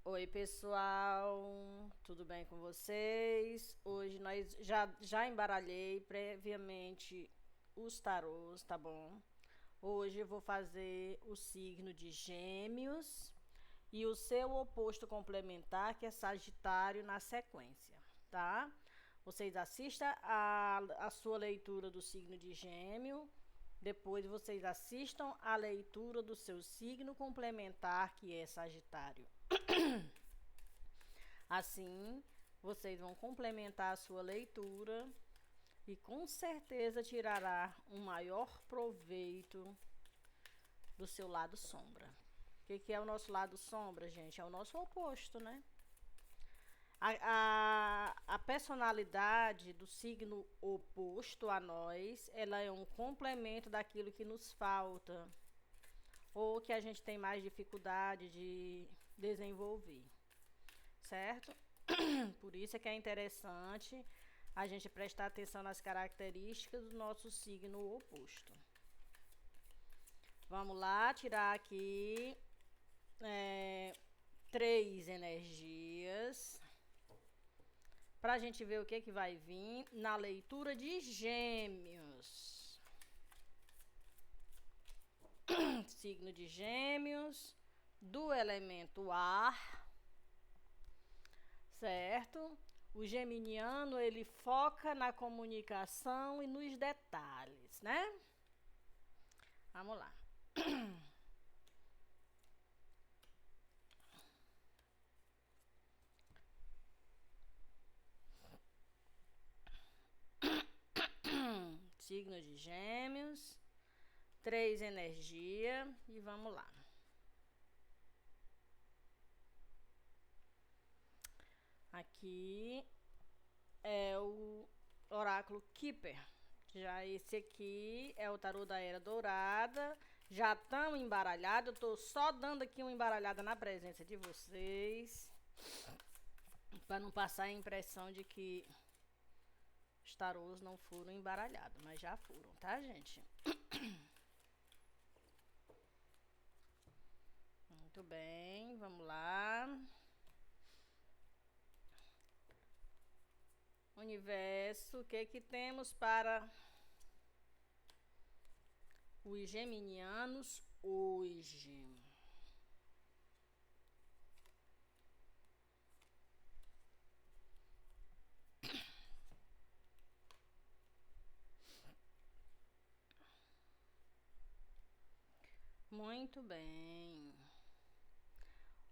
Oi, pessoal, tudo bem com vocês? Hoje nós já embaralhei previamente os tarôs, tá bom? Hoje eu vou fazer o signo de Gêmeos e o seu oposto complementar, que é Sagitário, na sequência, tá? Vocês assistam a sua leitura do signo de Gêmeo, depois vocês assistam a leitura do seu signo complementar, que é Sagitário. Assim, vocês vão complementar a sua leitura e com certeza tirará um maior proveito do seu lado sombra. O que é o nosso lado sombra, gente? É o nosso oposto, né? A personalidade do signo oposto a nós, ela é um complemento daquilo que nos falta ou que a gente tem mais dificuldade de desenvolver, certo? Por isso é que é interessante a gente prestar atenção nas características do nosso signo oposto. Vamos lá, tirar aqui 3 energias para a gente ver o que vai vir na leitura de Gêmeos. Signo de Gêmeos, do elemento ar, certo? O geminiano, ele foca na comunicação e nos detalhes, né? Vamos lá. Signo de Gêmeos, 3 energia e vamos lá. Aqui é o oráculo Keeper. Já esse aqui é o tarô da Era Dourada. Já estão embaralhados. Eu tô só dando aqui uma embaralhada na presença de vocês, para não passar a impressão de que os tarôs não foram embaralhados, mas já foram, tá, gente? Muito bem, vamos lá. Universo, o que temos para os geminianos hoje? Muito bem.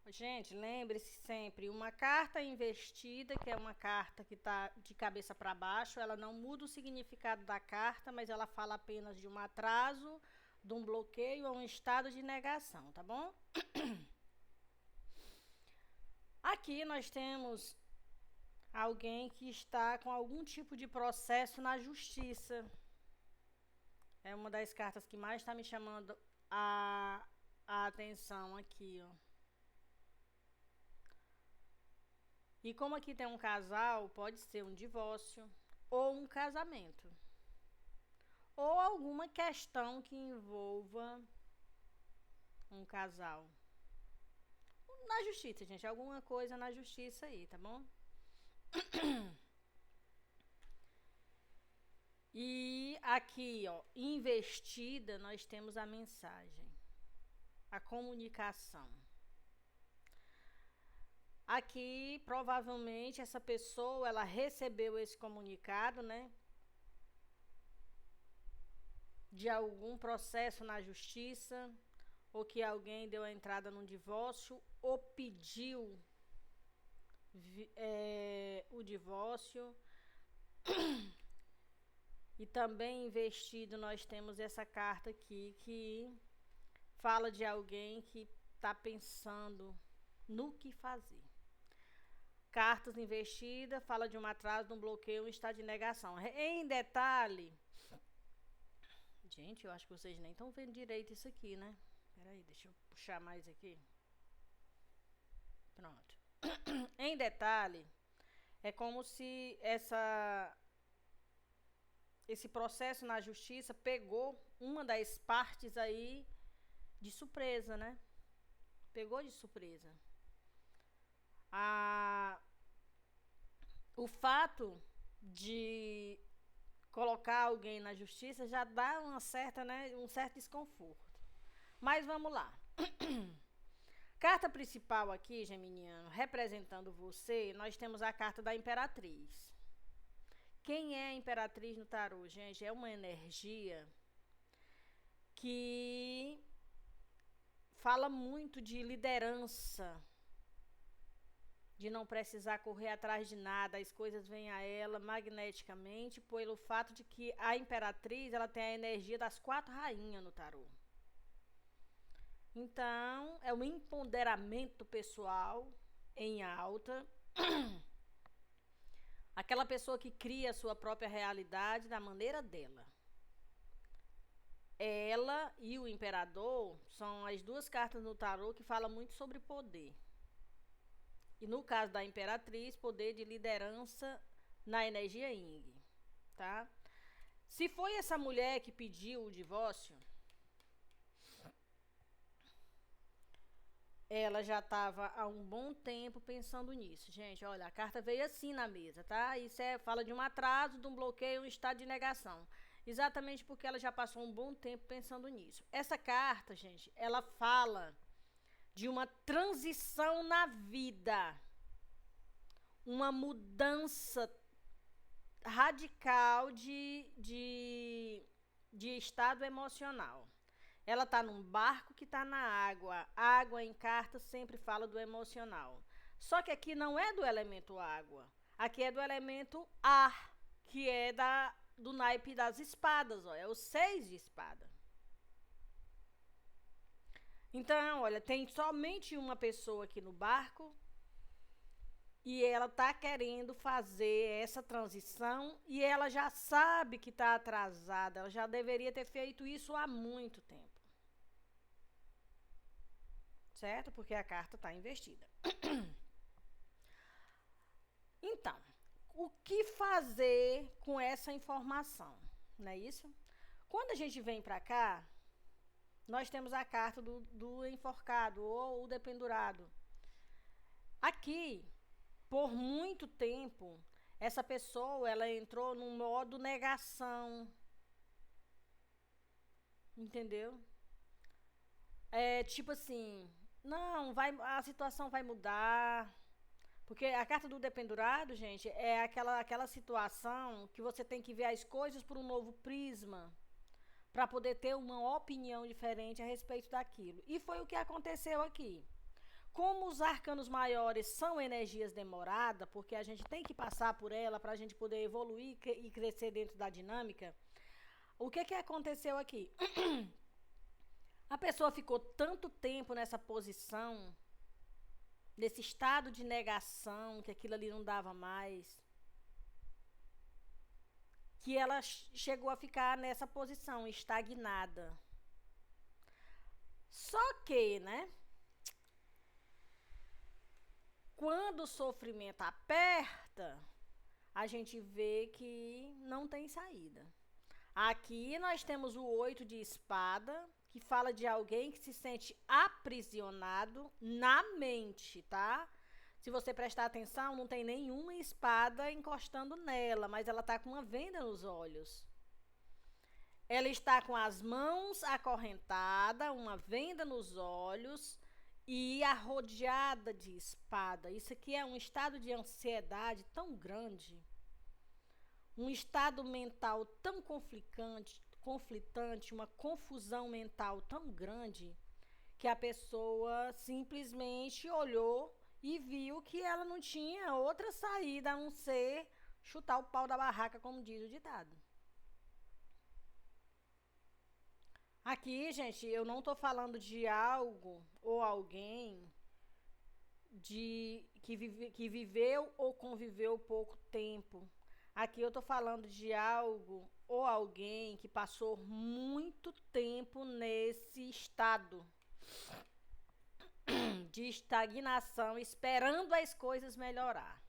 Gente, lembre-se sempre, uma carta investida, que é uma carta que está de cabeça para baixo, ela não muda o significado da carta, mas ela fala apenas de um atraso, de um bloqueio ou um estado de negação, tá bom? Aqui nós temos alguém que está com algum tipo de processo na justiça. É uma das cartas que mais está me chamando a atenção aqui, ó. E como aqui tem um casal, pode ser um divórcio ou um casamento. Ou alguma questão que envolva um casal. Na justiça, gente. Alguma coisa na justiça aí, tá bom? E aqui, ó, investida, nós temos a mensagem. A comunicação. Aqui, provavelmente, essa pessoa, ela recebeu esse comunicado, né? De algum processo na justiça, ou que alguém deu a entrada num divórcio, ou pediu o divórcio. E também investido, nós temos essa carta aqui, que fala de alguém que está pensando no que fazer. Cartas investidas, fala de um atraso, de um bloqueio, um estado de negação. Em detalhe, gente, eu acho que vocês nem estão vendo direito isso aqui, né? Peraí, deixa eu puxar mais aqui. Pronto. Em detalhe, é como se esse processo na justiça pegou uma das partes aí de surpresa, né? Pegou de surpresa. A, o fato de colocar alguém na justiça já dá uma certa, né, um certo desconforto. Mas vamos lá. Carta principal aqui, geminiano, representando você, nós temos a carta da Imperatriz. Quem é a Imperatriz no tarô, gente? É uma energia que fala muito de liderança, de não precisar correr atrás de nada, as coisas vêm a ela magneticamente, pelo fato de que a Imperatriz, ela tem a energia das 4 rainhas no tarô. Então, é um empoderamento pessoal em alta. Aquela pessoa que cria a sua própria realidade da maneira dela. Ela e o Imperador são as duas cartas no tarô que falam muito sobre poder. E no caso da Imperatriz, poder de liderança na energia Yin, tá? Se foi essa mulher que pediu o divórcio, ela já estava há um bom tempo pensando nisso. Gente, olha, a carta veio assim na mesa, tá? Isso fala de um atraso, de um bloqueio, um estado de negação. Exatamente porque ela já passou um bom tempo pensando nisso. Essa carta, gente, ela fala de uma transição na vida. Uma mudança radical de estado emocional. Ela está num barco que está na água. Água em carta sempre fala do emocional. Só que aqui não é do elemento água. Aqui é do elemento ar, que é do naipe das espadas. Ó, é o 6 de espada. Então, olha, tem somente uma pessoa aqui no barco. E ela está querendo fazer essa transição. E ela já sabe que está atrasada. Ela já deveria ter feito isso há muito tempo. Certo? Porque a carta está investida. Então, o que fazer com essa informação? Não é isso? Quando a gente vem para cá, nós temos a carta do enforcado ou o dependurado. Aqui, por muito tempo, essa pessoa ela entrou num modo negação. Entendeu? É tipo assim, não, a situação vai mudar. Porque a carta do dependurado, gente, é aquela situação que você tem que ver as coisas por um novo prisma para poder ter uma opinião diferente a respeito daquilo. E foi o que aconteceu aqui. Como os arcanos maiores são energias demoradas, porque a gente tem que passar por ela para a gente poder evoluir e crescer dentro da dinâmica, o que aconteceu aqui? A pessoa ficou tanto tempo nessa posição, nesse estado de negação, que aquilo ali não dava mais, que ela chegou a ficar nessa posição, estagnada. Só que, né? Quando o sofrimento aperta, a gente vê que não tem saída. Aqui nós temos o 8 de espada, que fala de alguém que se sente aprisionado na mente, tá? Se você prestar atenção, não tem nenhuma espada encostando nela, mas ela tá com uma venda nos olhos. Ela está com as mãos acorrentadas, uma venda nos olhos e arrodeada de espada. Isso aqui é um estado de ansiedade tão grande, um estado mental tão conflitante, uma confusão mental tão grande, que a pessoa simplesmente olhou e viu que ela não tinha outra saída a não ser chutar o pau da barraca, como diz o ditado. Aqui, gente, eu não tô falando de algo ou alguém que viveu ou conviveu pouco tempo. Aqui eu tô falando de algo ou alguém que passou muito tempo nesse estado de estagnação, esperando as coisas melhorar.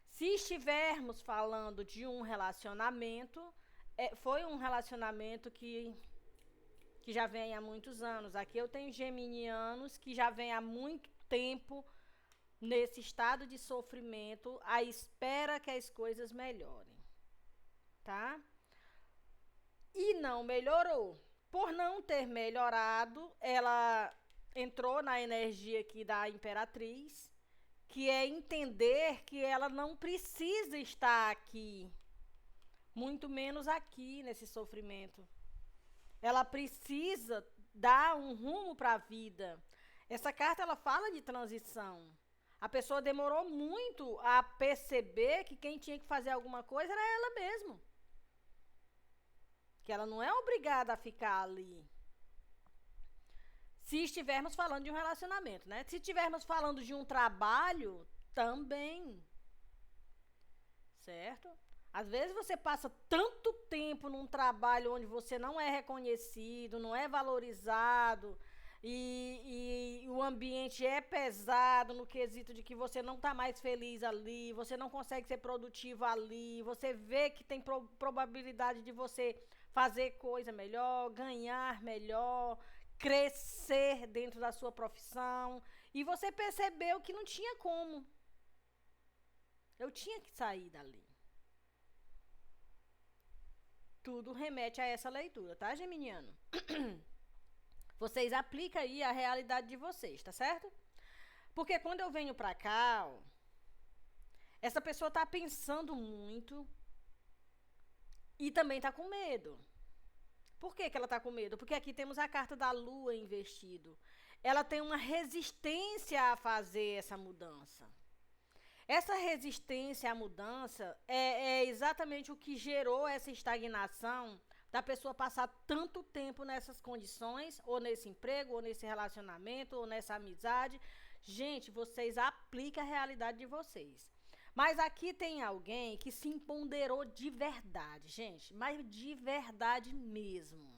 Se estivermos falando de um relacionamento, foi um relacionamento que já vem há muitos anos. Aqui eu tenho geminianos que já vem há muito tempo nesse estado de sofrimento, à espera que as coisas melhorem, tá? E não melhorou. Por não ter melhorado, ela entrou na energia aqui da Imperatriz, que é entender que ela não precisa estar aqui, muito menos aqui nesse sofrimento. Ela precisa dar um rumo para a vida. Essa carta ela fala de transição. A pessoa demorou muito a perceber que quem tinha que fazer alguma coisa era ela mesma. Que ela não é obrigada a ficar ali. Se estivermos falando de um relacionamento, né? Se estivermos falando de um trabalho, também. Certo? Às vezes você passa tanto tempo num trabalho onde você não é reconhecido, não é valorizado, e o ambiente é pesado no quesito de que você não está mais feliz ali, você não consegue ser produtivo ali, você vê que tem probabilidade de você fazer coisa melhor, ganhar melhor, crescer dentro da sua profissão, e você percebeu que não tinha como. Eu tinha que sair dali. Tudo remete a essa leitura, tá, geminiano? Vocês aplicam aí a realidade de vocês, tá certo? Porque quando eu venho pra cá, ó, essa pessoa tá pensando muito e também tá com medo. Por que ela tá com medo? Porque aqui temos a carta da lua investido. Ela tem uma resistência a fazer essa mudança. Essa resistência à mudança é exatamente o que gerou essa estagnação da pessoa passar tanto tempo nessas condições, ou nesse emprego, ou nesse relacionamento, ou nessa amizade. Gente, vocês aplicam a realidade de vocês. Mas aqui tem alguém que se empoderou de verdade, gente, mas de verdade mesmo.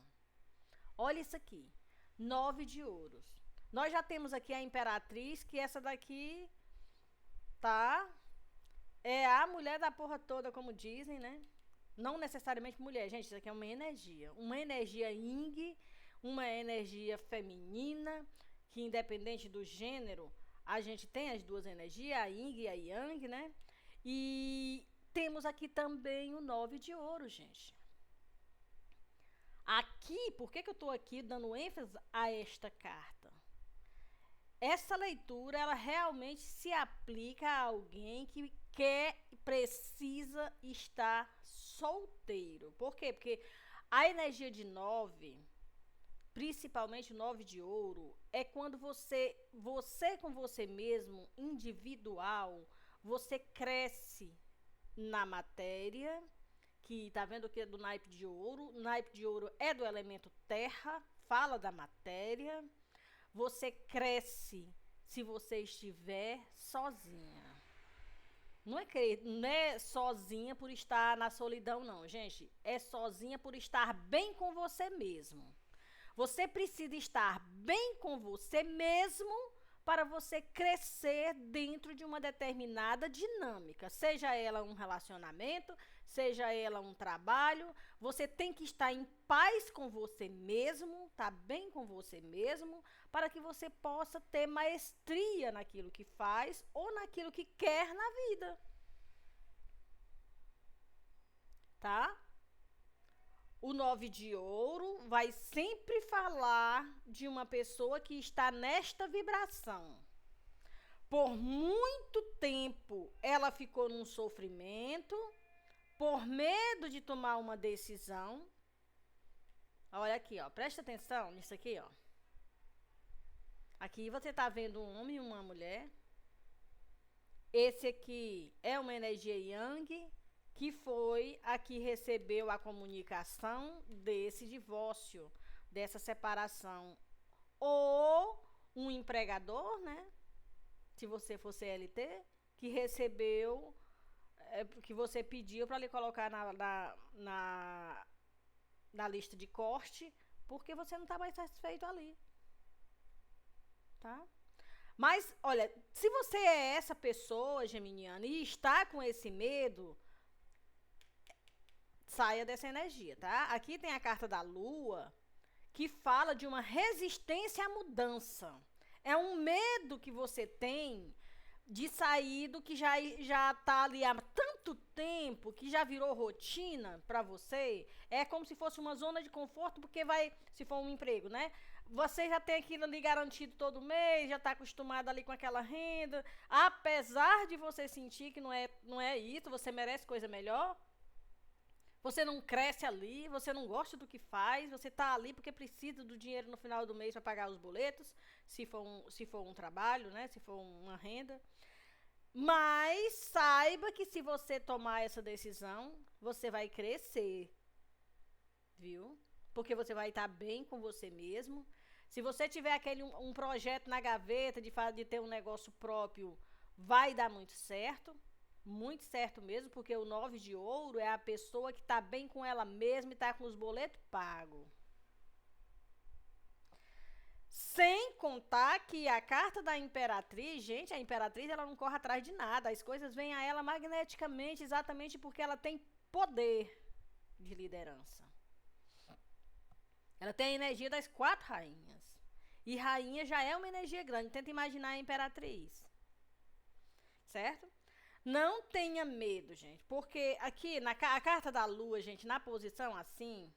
Olha isso aqui, 9 de ouros. Nós já temos aqui a Imperatriz, que essa daqui, tá? É a mulher da porra toda, como dizem, né? Não necessariamente mulher, gente, isso aqui é uma energia yin, uma energia feminina, que independente do gênero, a gente tem as duas energias, a yin e a yang, né? E temos aqui também o 9 de ouro, gente. Aqui, por que eu tô aqui dando ênfase a esta carta? Essa leitura, ela realmente se aplica a alguém que quer e precisa estar solteiro. Por quê? Porque a energia de 9, principalmente o 9 de ouro, é quando você com você mesmo, individual, você cresce na matéria, que tá vendo que é do naipe de ouro. O naipe de ouro é do elemento terra, fala da matéria. Você cresce se você estiver sozinha. Não é sozinha por estar na solidão, não, gente. É sozinha por estar bem com você mesmo. Você precisa estar bem com você mesmo para você crescer dentro de uma determinada dinâmica. Seja ela um relacionamento, seja ela um trabalho. Você tem que estar em paz com você mesmo, tá bem com você mesmo, para que você possa ter maestria naquilo que faz ou naquilo que quer na vida. Tá? O 9 de ouro vai sempre falar de uma pessoa que está nesta vibração. Por muito tempo ela ficou num sofrimento, por medo de tomar uma decisão. Olha aqui, ó, presta atenção nisso aqui, ó. Aqui você tá vendo um homem e uma mulher. Esse aqui é uma energia yang, que foi a que recebeu a comunicação desse divórcio, dessa separação. Ou um empregador, né? Se você for CLT, que recebeu, que você pediu para lhe colocar na lista de corte, porque você não está mais satisfeito ali. Tá? Mas, olha, se você é essa pessoa, geminiana, e está com esse medo, saia dessa energia, tá? Aqui tem a carta da lua, que fala de uma resistência à mudança. É um medo que você tem de sair do que já tá ali há tanto tempo, que já virou rotina para você. É como se fosse uma zona de conforto, porque vai, se for um emprego, né? Você já tem aquilo ali garantido todo mês, já está acostumado ali com aquela renda. Apesar de você sentir que não é isso, você merece coisa melhor. Você não cresce ali, você não gosta do que faz, você está ali porque precisa do dinheiro no final do mês para pagar os boletos, se for um trabalho, né? Se for uma renda. Mas saiba que se você tomar essa decisão, você vai crescer, viu? Porque você vai estar bem com você mesmo. Se você tiver um projeto na gaveta de ter um negócio próprio, vai dar muito certo mesmo, porque o 9 de ouro é a pessoa que está bem com ela mesma e está com os boletos pagos. Sem contar que a carta da Imperatriz, gente, a Imperatriz ela não corre atrás de nada, as coisas vêm a ela magneticamente, exatamente porque ela tem poder de liderança. Ela tem a energia das 4 rainhas. E rainha já é uma energia grande. Tenta imaginar a Imperatriz. Certo? Não tenha medo, gente. Porque aqui, a carta da lua, gente, na posição assim,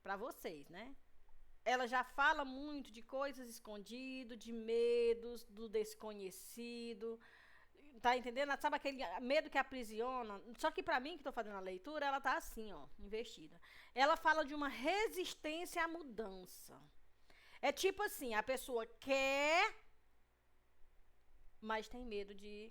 pra vocês, né? Ela já fala muito de coisas escondidas, de medos, do desconhecido. Tá entendendo? Sabe aquele medo que aprisiona? Só que pra mim, que tô fazendo a leitura, ela tá assim, ó, investida. Ela fala de uma resistência à mudança. É tipo assim, a pessoa quer, mas tem medo de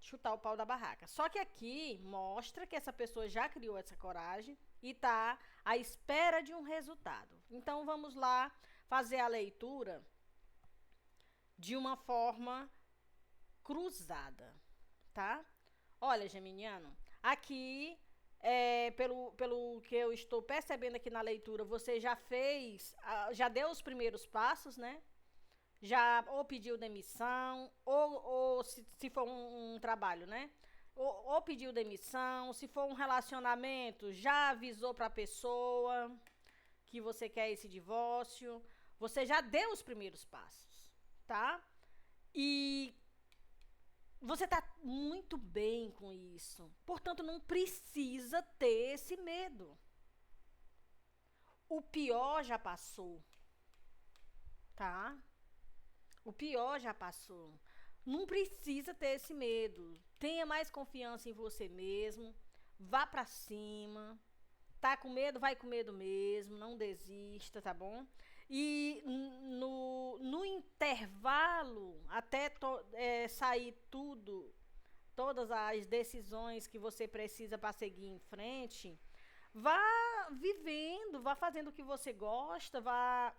chutar o pau da barraca. Só que aqui mostra que essa pessoa já criou essa coragem e tá à espera de um resultado. Então vamos lá fazer a leitura de uma forma cruzada, tá? Olha, geminiano, aqui, pelo que eu estou percebendo aqui na leitura, você já deu os primeiros passos, né? Já ou pediu demissão, ou se for um trabalho, né? Ou pediu demissão, se for um relacionamento, já avisou para a pessoa que você quer esse divórcio. Você já deu os primeiros passos, tá? E você está muito bem com isso. Portanto, não precisa ter esse medo. O pior já passou, tá? O pior já passou. Não precisa ter esse medo. Tenha mais confiança em você mesmo. Vá pra cima. Tá com medo? Vai com medo mesmo. Não desista, tá bom? E no intervalo, até sair todas as decisões que você precisa para seguir em frente, vá vivendo, vá fazendo o que você gosta, vá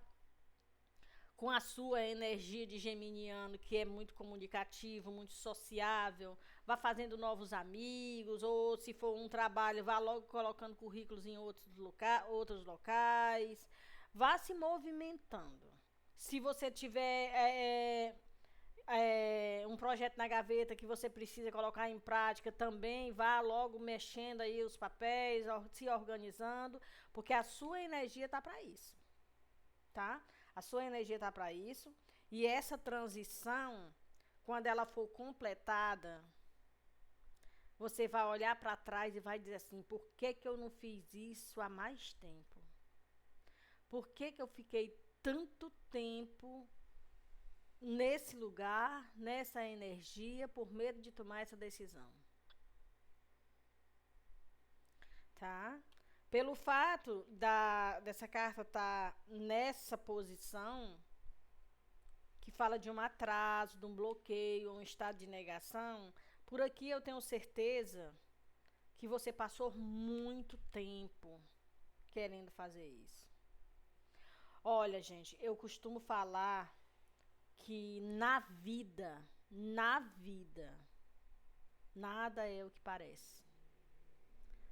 com a sua energia de geminiano, que é muito comunicativo, muito sociável, vá fazendo novos amigos, ou se for um trabalho, vá logo colocando currículos em outros locais, vá se movimentando. Se você tiver um projeto na gaveta que você precisa colocar em prática, também vá logo mexendo aí os papéis, se organizando, porque a sua energia está para isso, tá? A sua energia está para isso. E essa transição, quando ela for completada, você vai olhar para trás e vai dizer assim: por que eu não fiz isso há mais tempo? Por que eu fiquei tanto tempo nesse lugar, nessa energia, por medo de tomar essa decisão? Tá? Pelo fato dessa carta estar nessa posição, que fala de um atraso, de um bloqueio, um estado de negação, por aqui eu tenho certeza que você passou muito tempo querendo fazer isso. Olha, gente, eu costumo falar que na vida, nada é o que parece.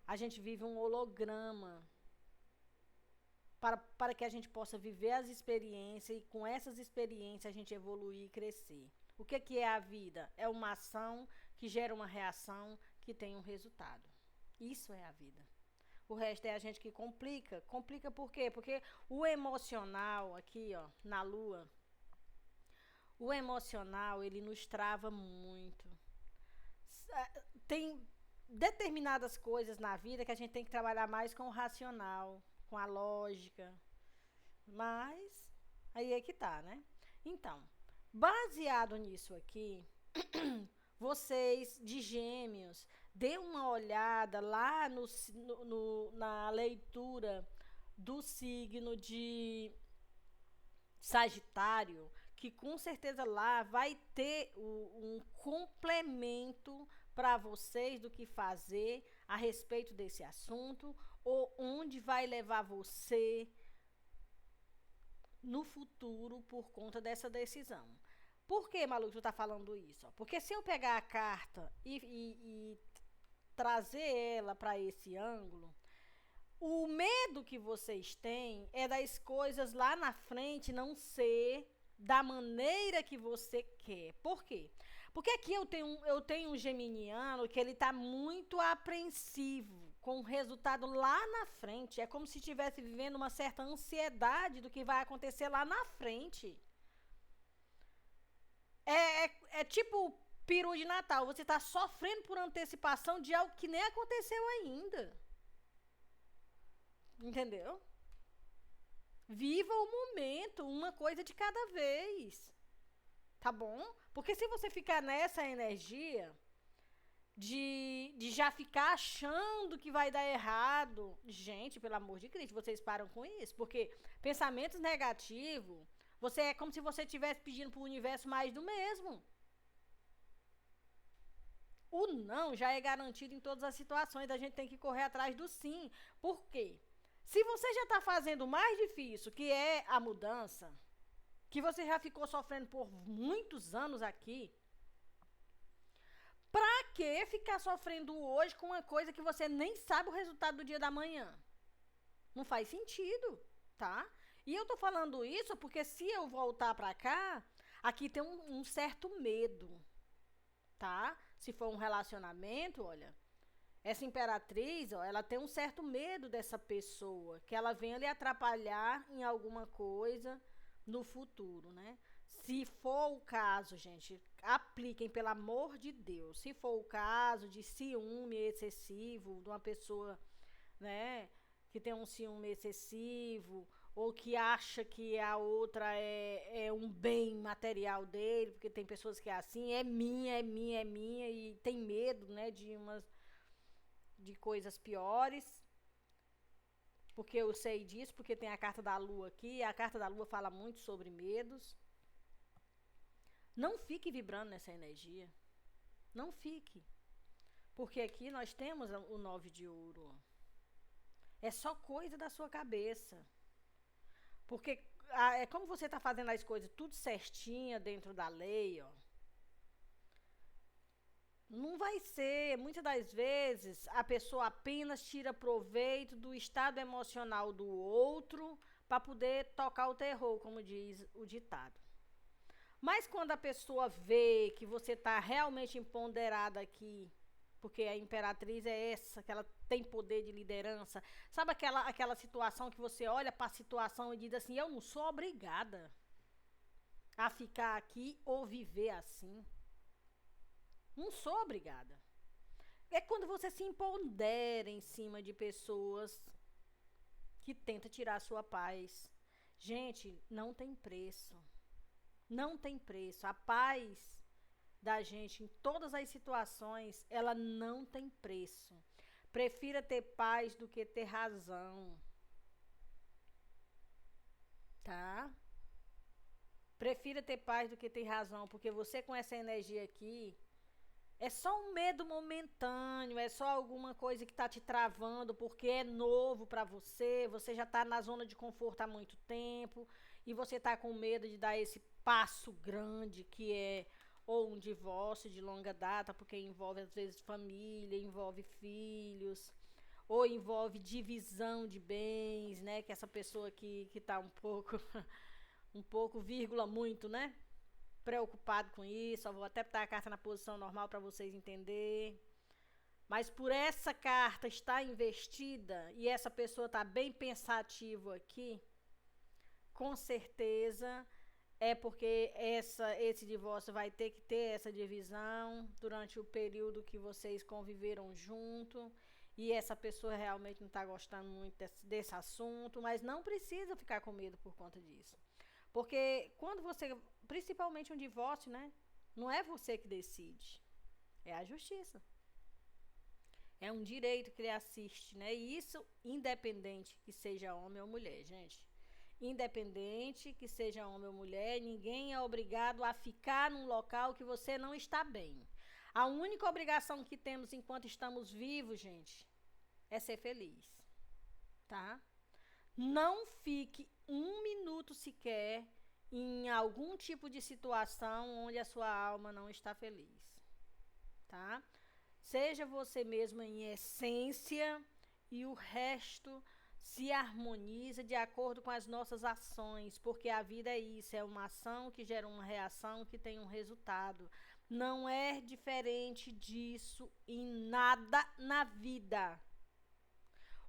A gente vive um holograma para que a gente possa viver as experiências e com essas experiências a gente evoluir e crescer. O que é a vida? É uma ação que gera uma reação que tem um resultado. Isso é a vida. O resto é a gente que complica. Complica por quê? Porque o emocional aqui, ó, na lua, O emocional, ele nos trava muito. Tem determinadas coisas na vida que a gente tem que trabalhar mais com o racional, com a lógica. Mas aí é que tá, né? Então, baseado nisso aqui, vocês de Gêmeos, dê uma olhada lá na leitura do signo de Sagitário, que com certeza lá vai ter um complemento para vocês do que fazer a respeito desse assunto, ou onde vai levar você no futuro por conta dessa decisão. Por que, Malu, tu tá falando isso? Porque se eu pegar a carta e trazer ela para esse ângulo, o medo que vocês têm é das coisas lá na frente não ser da maneira que você quer. Por quê? Porque aqui eu tenho um geminiano que ele tá muito apreensivo com o resultado lá na frente. É como se estivesse vivendo uma certa ansiedade do que vai acontecer lá na frente. É tipo peru de Natal. Você tá sofrendo por antecipação de algo que nem aconteceu ainda. Entendeu? Viva o momento, uma coisa de cada vez. Tá bom? Porque se você ficar nessa energia de já ficar achando que vai dar errado, gente, pelo amor de Cristo, vocês param com isso. Porque pensamentos negativos, você é como se você estivesse pedindo pro universo mais do mesmo. O não já é garantido em todas as situações, a gente tem que correr atrás do sim. Por quê? Se você já está fazendo o mais difícil, que é a mudança, que você já ficou sofrendo por muitos anos aqui, pra que ficar sofrendo hoje com uma coisa que você nem sabe o resultado do dia da manhã? Não faz sentido, tá? E eu tô falando isso porque se eu voltar pra cá, aqui tem um certo medo, tá? Se for um relacionamento, olha, essa imperatriz, ó, ela tem um certo medo dessa pessoa, que ela venha lhe atrapalhar em alguma coisa no futuro, né? Se for o caso, gente, apliquem, pelo amor de Deus. Se for o caso de ciúme excessivo, de uma pessoa, né, que tem um ciúme excessivo, ou que acha que a outra é um bem material dele, porque tem pessoas que é assim, é minha, é minha, é minha, e tem medo, né, de coisas piores, porque eu sei disso, porque tem a carta da lua aqui, a carta da lua fala muito sobre medos. Não fique vibrando nessa energia, não fique, porque aqui nós temos o 9 de ouro, é só coisa da sua cabeça, porque é como você está fazendo as coisas tudo certinha dentro da lei, ó. Não vai ser, muitas das vezes, a pessoa apenas tira proveito do estado emocional do outro para poder tocar o terror, como diz o ditado. Mas quando a pessoa vê que você está realmente empoderada aqui, porque a imperatriz é essa, que ela tem poder de liderança, sabe aquela situação que você olha para a situação e diz assim, eu não sou obrigada a ficar aqui ou viver assim. Não sou obrigada. É quando você se empodera em cima de pessoas que tentam tirar a sua paz. Gente, não tem preço. Não tem preço. A paz da gente em todas as situações, ela não tem preço. Prefira ter paz do que ter razão. Tá? Prefira ter paz do que ter razão, porque você com essa energia aqui, é só um medo momentâneo, é só alguma coisa que tá te travando, porque é novo pra você, você já tá na zona de conforto há muito tempo, e você tá com medo de dar esse passo grande, que é ou um divórcio de longa data, porque envolve às vezes família, envolve filhos, ou envolve divisão de bens, né, que essa pessoa que tá um pouco, um pouco, vírgula, muito, né, preocupado com isso. Eu vou até botar a carta na posição normal para vocês entenderem. Mas por essa carta estar investida e essa pessoa tá bem pensativa aqui, com certeza é porque esse divórcio vai ter que ter essa divisão durante o período que vocês conviveram junto e essa pessoa realmente não está gostando muito desse assunto, mas não precisa ficar com medo por conta disso. Porque quando você, principalmente um divórcio, né? Não é você que decide, é a justiça. É um direito que ele assiste, né? E isso independente que seja homem ou mulher, gente. Independente que seja homem ou mulher, ninguém é obrigado a ficar num local que você não está bem. A única obrigação que temos enquanto estamos vivos, gente, é ser feliz, tá? Não fique um minuto sequer em algum tipo de situação onde a sua alma não está feliz, tá? Seja você mesmo em essência e o resto se harmoniza de acordo com as nossas ações, porque a vida é isso, é uma ação que gera uma reação que tem um resultado. Não é diferente disso em nada na vida.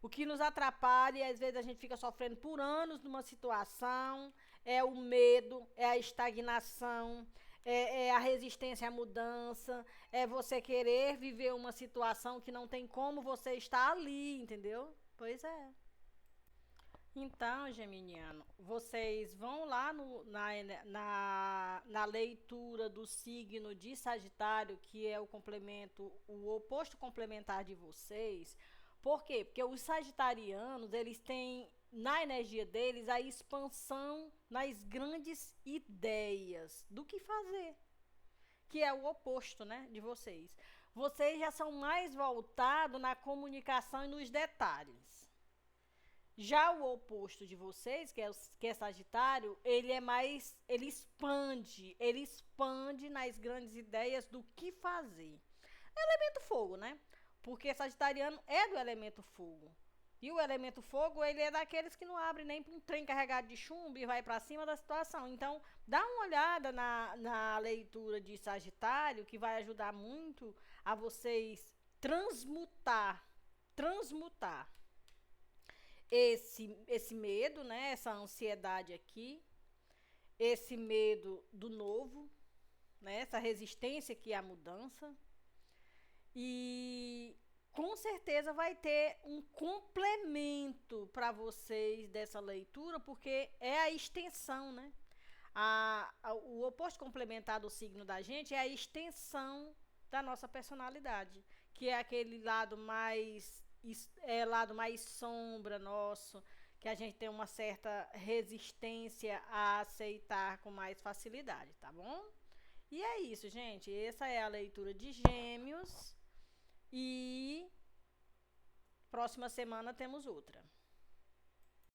O que nos atrapalha, e às vezes a gente fica sofrendo por anos numa situação, é o medo, é a estagnação, é a resistência à mudança, é você querer viver uma situação que não tem como você estar ali, entendeu? Pois é. Então, geminiano, vocês vão lá na leitura do signo de Sagitário, que é o complemento, o oposto complementar de vocês. Por quê? Porque os sagitarianos, eles têm na energia deles a expansão nas grandes ideias do que fazer, que é o oposto, né, de vocês. Vocês já são mais voltados na comunicação e nos detalhes. Já o oposto de vocês, que é Sagitário, ele expande nas grandes ideias do que fazer. Elemento fogo, né? Porque Sagitariano é do elemento fogo. E o elemento fogo, ele é daqueles que não abre nem para um trem carregado de chumbo e vai para cima da situação. Então, dá uma olhada na leitura de Sagitário, que vai ajudar muito a vocês transmutar esse medo, né? Essa ansiedade aqui, esse medo do novo, né? Essa resistência que é a mudança. E com certeza vai ter um complemento para vocês dessa leitura, porque é a extensão, né? O oposto complementar do signo da gente é a extensão da nossa personalidade, que é aquele lado mais sombra nosso, que a gente tem uma certa resistência a aceitar com mais facilidade, tá bom? E é isso, gente. Essa é a leitura de Gêmeos. E próxima semana temos outra.